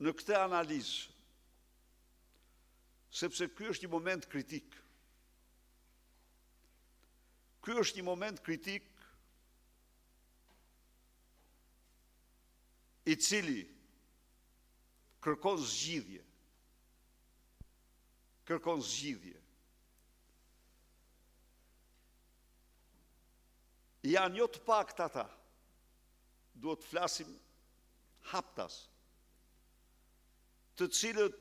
në këtë analizë, sepse ky është një moment kritik. Ky është një moment kritik i cili kërkon zgjidhje. Kërkon zgjidhje. Janë jo të pakët ata, duhet të flasim haptas, të cilët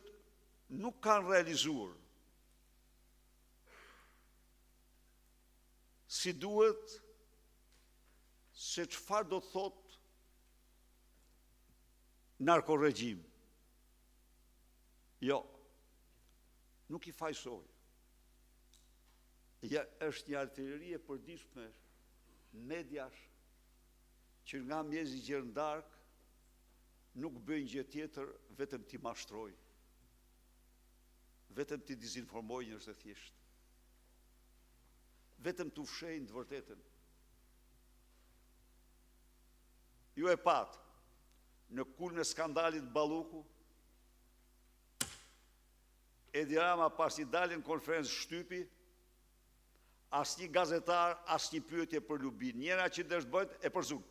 nuk kanë realizuar si duhet se çfarë do të thotë narkoregjim. Jo, nuk i fajsoj. Ja, është një artillerie e përditshme mediash që nga mjezi gjerëndark nuk bëjnë gjë tjetër vetëm t'i mashtroj, vetëm t'i dizinformoj njerëz të thjesht, vetëm t'u fshejnë të vërtetën. Ju e pat, në kulmin e skandalit Balluku, Edi Rama pas një dalje në konferencë shtypi, asnjë gazetar, asnjë pyetje për Lubin. Njëra që dësht bëjt e përzun.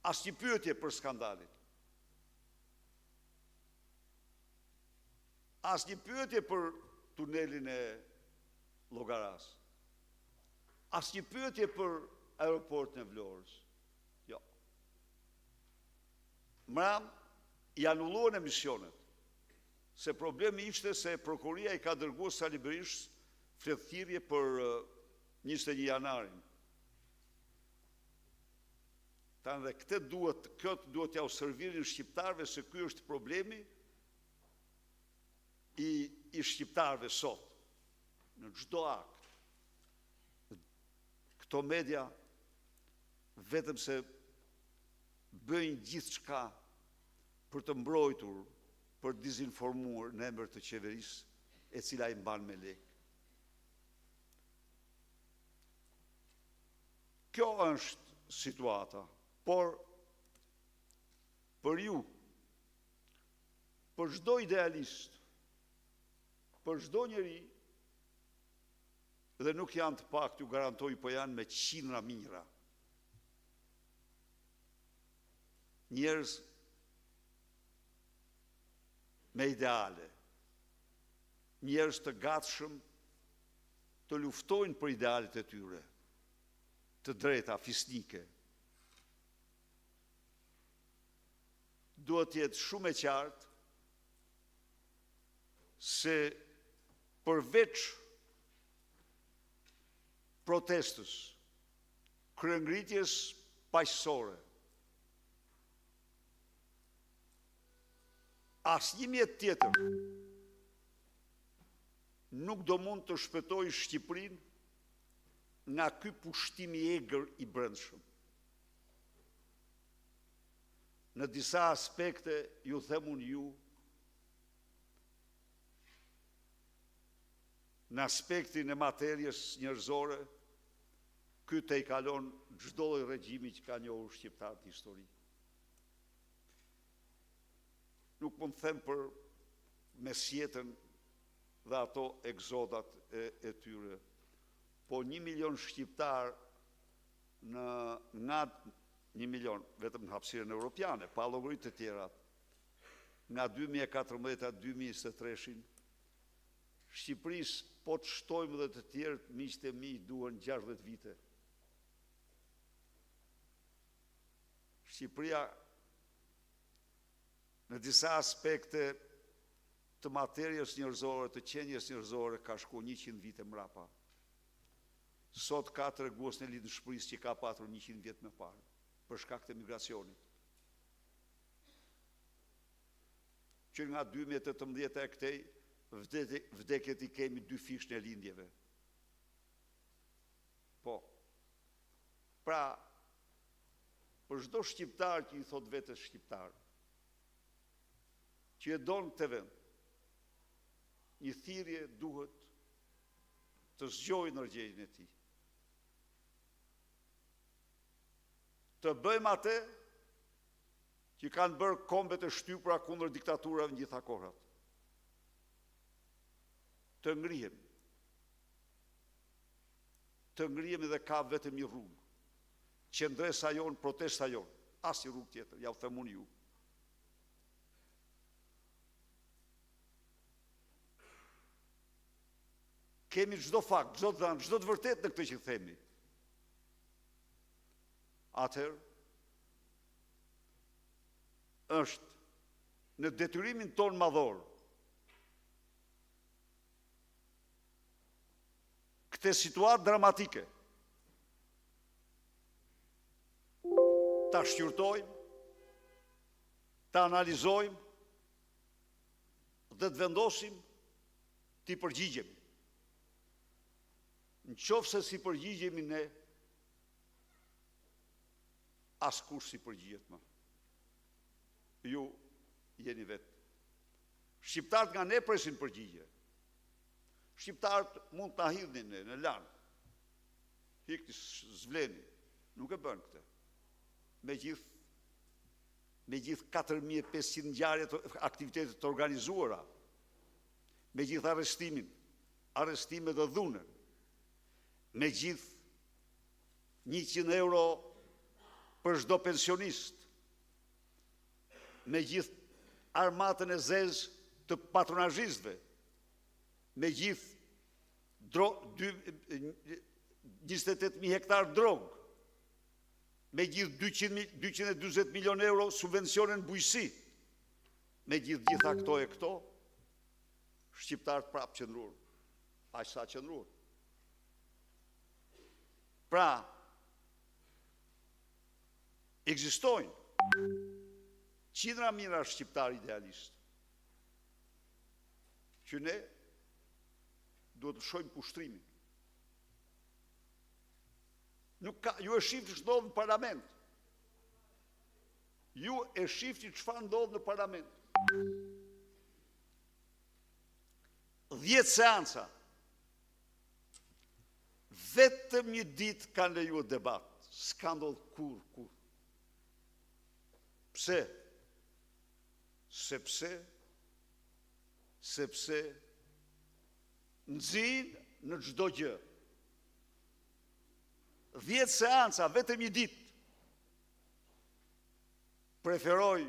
Asnjë pyetje për skandalin. Asnjë pyetje për tunelin e Llogaras. Asnjë pyetje për aeroportin e Vlorës. Jo. Mram i anulluan emisionet, se problemi ishte se prokuria i ka dërguar Sali Berishës fletëthirrje për 21 janarin. Tanë dhe këtë duhet ja u servirin shqiptarëve se ky është problemi i shqiptarëve sot. Në çdo akt. Këto media vetëm se bëjnë gjithçka për të mbrojtur, për të dizinformuar në emër të qeverisë e cila i mban me lekë. Kjo është situata, por për ju, për çdo idealist, për çdo njeri, dhe nuk janë të pak, ju garantoj, po janë me qindra mijëra. Njerëz me ideale, njerëz të gatshëm të luftojnë për idealet e tyre, të drejta fisnike. Duhet jetë shumë e qartë se përveç protestës, kryengritjes paqësore, asnjë mjet tjetër nuk do mund të shpëtojë Shqipërinë nga ky pushtim i egër i brendshëm. Në disa aspekte, ju them unë ju, në aspektin e materjes njerëzore, ky te i kalon çdo lloj regjimi që ka njohur shqiptarët në histori. Nuk mund të them për mesjetën dhe ato egzodat e tyre, po 1 milion shqiptar nga 1 milion, vetëm në hapësirën europiane, pa llogaritë të tjera, nga 2014 a 2023, Shqipërisë, po të shtojmë dhe të tjerët, miqtë e mi, duhen 60 vite. Shqipëria në disa aspekte të materjes njerëzore, të qenjes njerëzore, ka shku 100 vite mrapa. Sot ka tregues në lidhje Shqipërisë që ka patur 100 vjet më parë, për shkak të migracionit. Që nga 2018 e këtej, vdekjet i kemi 2 fish në lindjeve. Po. Pra, për çdo shqiptar që i thot vetes shqiptar, që e don këtë vend, një thirrje duhet të zgjojë ndërgjegjën e tij. Të bëjmë atë që kanë bërë kombet e shtypura kundër diktaturave në gjitha kohrat. Të ngrihem edhe ka vetëm një rrugë. Qendresa jonë, protesta jonë, asnjë rrugë tjetër, ja u them unë ju. Kemi çdo fakt, çdo dhënë, çdo të vërtetë në këtë që themi. Atëherë është në detyrimin ton madhor këtë situatë dramatike ta shqyrtojmë, ta analizojmë dhe të vendosim t'i përgjigjemi. Në qoftë se si përgjigjemi ne, askush si përgjigjet më. Ju jeni vetë. Shqiptarët nga ne presin përgjigje. Shqiptarët mund të hidhin në lanë. Hikti zvleni. Nuk e bën këtë. Me gjithë 4.500 ngjarje aktivitetet të organizuara, me gjithë arrestime dhe dhunën, me gjithë 100 euro për çdo pensionist, me gjithë armatën e zezë të patronazhistëve, me gjithë 28.000 hektar drogë, me gjithë 220 milion euro subvencione në bujqësi, me gjitha këto e këto, shqiptarët prapë qëndruar, aq sa qëndruar. Pra, ekzistojnë qindra mijëra shqiptar idealistë, që ne duhet të shohim pushtrimin. Ju e shifni ç'ndodh në parlament. Ju e shifni çfarë ndodh në parlament. 10 seanca. Vetëm një ditë kanë lejuar debat. S'ka ndodhur kur. Pse? Sepse nxin në çdo gjë. 10 seanca, vetëm një ditë. Preferoj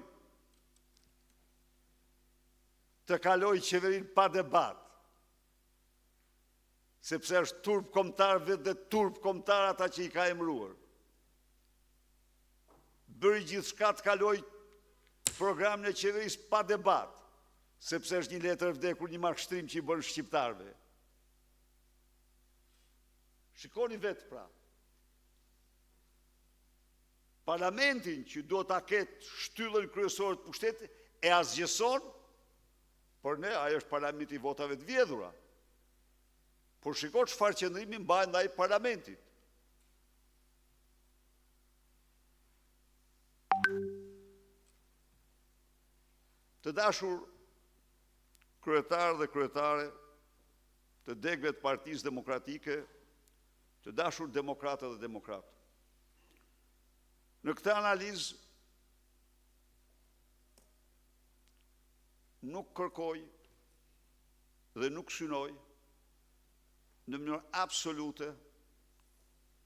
të kaloj qeverinë pa debat, sepse është turp kombëtar vetë dhe turp kombëtar ata që i ka emëruar. Bëri gjithçka të kaloj programin e qeverisë pa debat, sepse është një letër vdekur, një mashtrim që i bën shqiptarëve. Shikoni vetë pra. Parlamentin që do ta ketë shtyllën kryesore të pushtetit e asgjëson, por ne ajo është parlamenti i votave të vjedhura. Por shiko çfarë qëndrimi mbajnë ndaj parlamentit. Të dashur kryetar dhe kryetare të degëve të Partisë Demokratike, të dashur demokratë dhe demokratë. Në këtë analizë nuk kërkoj dhe nuk synoj në mënyrë absolute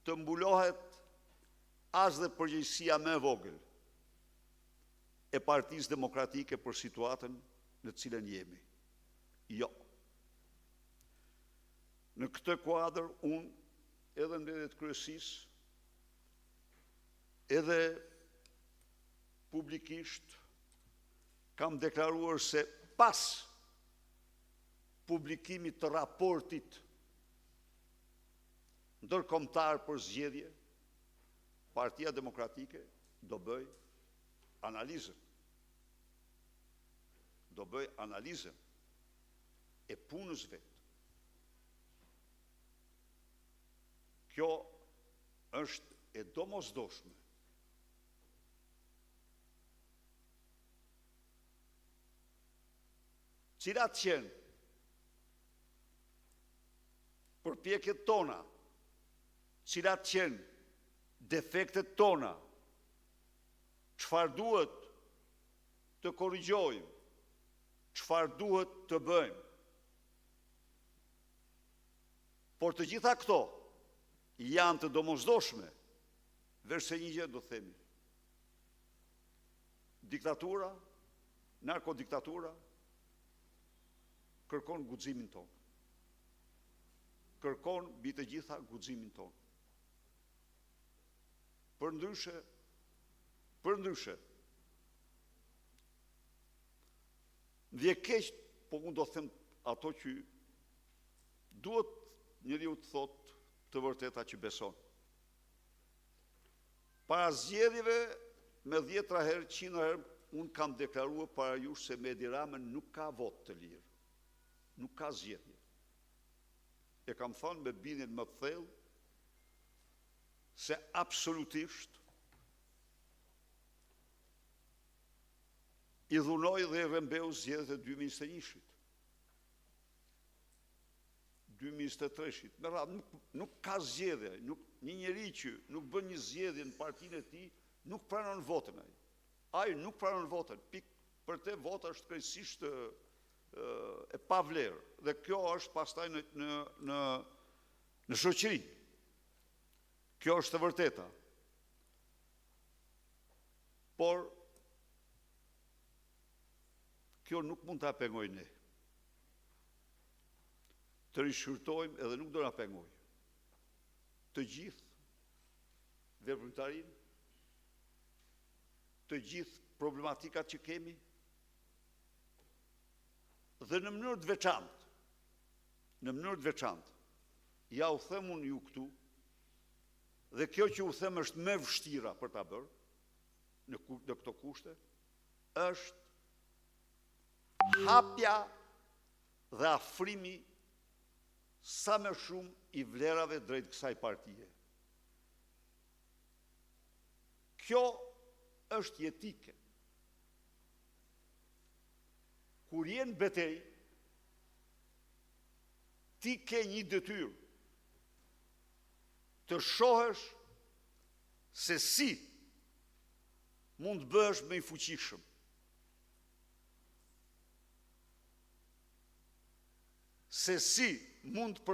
të mbulohet as dhe përgjegjësia më e vogël e Partisë Demokratike për situatën në cilën jemi. Jo. Në këtë kuadër unë edhe në mbledhjet kryesisë edhe publikisht kam deklaruar se pas publikimit të raportit ndërkombëtar për zgjedhje, Partia Demokratike do bëj analizën. Do bëj analizën e punës vetë. Kjo është e domosdoshme. Cilat qenë përpjekjet tona, cilat qenë defektet tona, çfarë duhet të korrigjojmë, çfarë duhet të bëjmë. Por të gjitha këto janë të domosdoshme, veçse një gjë do të themi. Diktatura, narkodiktatura, kërkon guximin tonë. Kërkon mbi të gjitha guximin tonë. Përndryshe, vje keq, po unë do them ato që duhet njeriu të thotë të vërteta që beson. Para zgjedhjeve me 10 herë, 100 herë, unë kam deklaruar para jush se me Edi Ramën nuk ka votë të lirë. Nuk ka zgjedhje. E kam thënë me bindjen më të thellë se absolutisht i dhunoi dhe rrembeu zgjedhjet e 2021-shit. 2023-shit. Me radhë, nuk ka zgjedhje, një njeri që nuk bën një zgjedhje në partinë e tij, nuk pranon votën ai. Ai nuk pranon votën. Për te vota është krejtësisht e pa vlerë. Dhe kjo është pastaj në shoqëri. Kjo është e vërteta. Por kjo nuk mund ta pengojë ne. Të rishqyrtojmë edhe nuk do na pengojë. Të gjithë veprimtarinë, të gjithë problematikat që kemi, dhe në mënyrë të veçantë, ja u them unë ju këtu, dhe kjo që u them është më vështira për ta bërë, në këto kushte, është hapja dhe afrimi sa më shumë i vlerave drejt kësaj partie. Kjo është jetike. Kur jenë betej, ti ke një detyrë të shohësh se si mund të bëhesh më i fuqishëm. Se si mund të